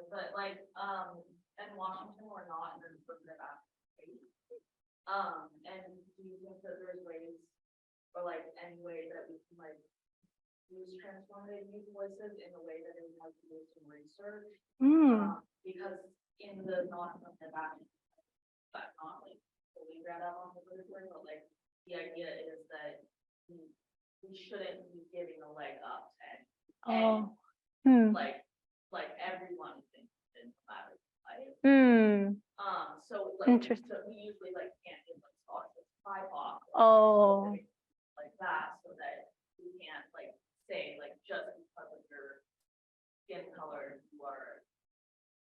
But like, in Washington, we're not in an affirmative action state. And do you think that there's ways, or like any way that we can like use transformative youth voices in a way that it has to do some research? Because in the non-affirmative action, but not like fully read out on the literature, but like the idea is that we shouldn't be giving a leg up to like everyone thinks it matters, right? So like Interesting. so we usually like can't give like thoughts of off like that, so that we can't like say like just because of your skin color you are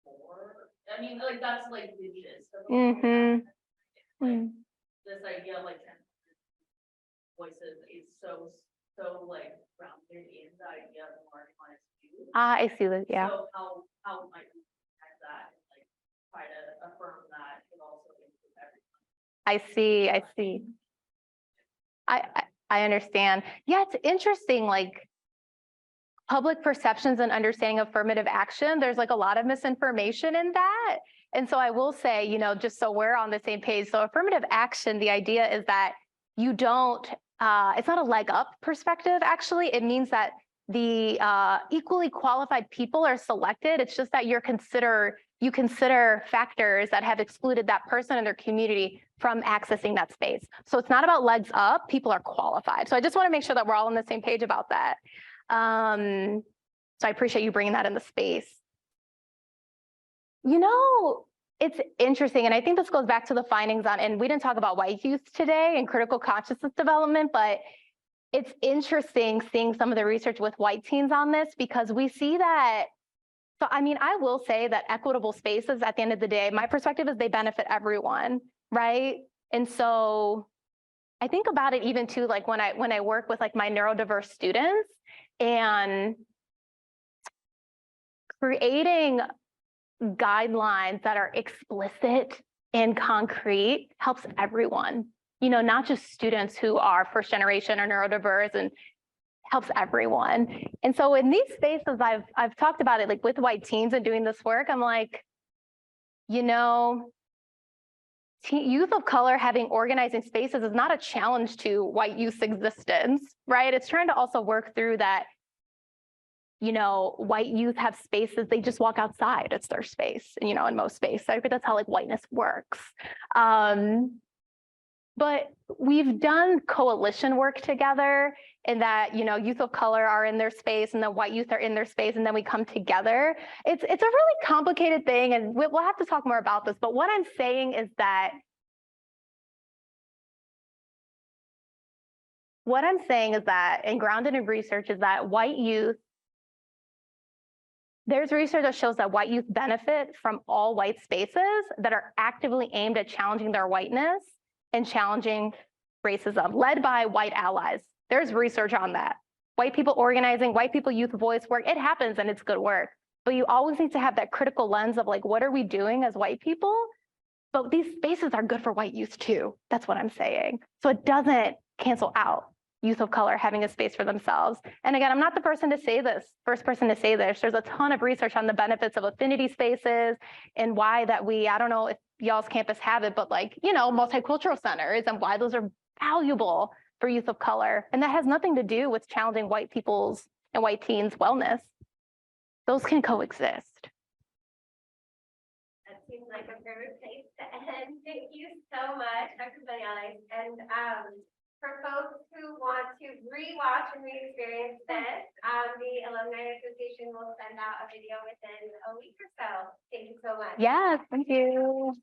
more. I mean, like that's like the gist of like, this idea of like voices is so like grounded in the idea of marginalized view. I see that. Yeah. So how might we protect that and like try to affirm that and also include everyone? I see. I understand. Yeah, it's interesting, like public perceptions and understanding of affirmative action. There's like a lot of misinformation in that. And so I will say, just so we're on the same page. So affirmative action, the idea is that you don't, it's not a leg up perspective, actually. It means that the equally qualified people are selected. It's just that you consider factors that have excluded that person and their community from accessing that space. So it's not about legs up, people are qualified. So I just want to make sure that we're all on the same page about that. So I appreciate you bringing that in the space. It's interesting, and I think this goes back to the findings and we didn't talk about white youth today and critical consciousness development, but it's interesting seeing some of the research with white teens on this because we see that So, I mean, I will say that equitable spaces at the end of the day, my perspective is they benefit everyone, right? And so I think about it even too, like when I work with like my neurodiverse students and creating guidelines that are explicit and concrete helps everyone, you know, not just students who are first generation or neurodiverse, and helps everyone. And so in these spaces, I've talked about it like with white teens and doing this work, I'm like, you know, youth of color having organizing spaces is not a challenge to white youth's existence, right? It's trying to also work through that, you know, white youth have spaces, they just walk outside, it's their space, you know, in most space. So I think that's how like whiteness works. But we've done coalition work together in that, you know, youth of color are in their space and the white youth are in their space, and then we come together. It's a really complicated thing, and we'll have to talk more about this. But what I'm saying is that and grounded in research, is that white youth, there's research that shows that white youth benefit from all white spaces that are actively aimed at challenging their whiteness and challenging racism, led by white allies. There's research on that. White people organizing, white people youth voice work, it happens and it's good work. But you always need to have that critical lens of like, what are we doing as white people? But these spaces are good for white youth too. That's what I'm saying. So it doesn't cancel out youth of color having a space for themselves. And again, I'm not the person to say this, first person to say this. There's a ton of research on the benefits of affinity spaces and why that I don't know if y'all's campus have it, but like, you know, multicultural centers and why those are valuable for youth of color. And that has nothing to do with challenging white people's and white teens' wellness. Those can coexist. That seems like a perfect place to end. Thank you so much, Dr. Bañales. And for folks who want to rewatch and re-experience this, the Alumni Association will send out a video within a week or so. Thank you so much. Yes, thank you.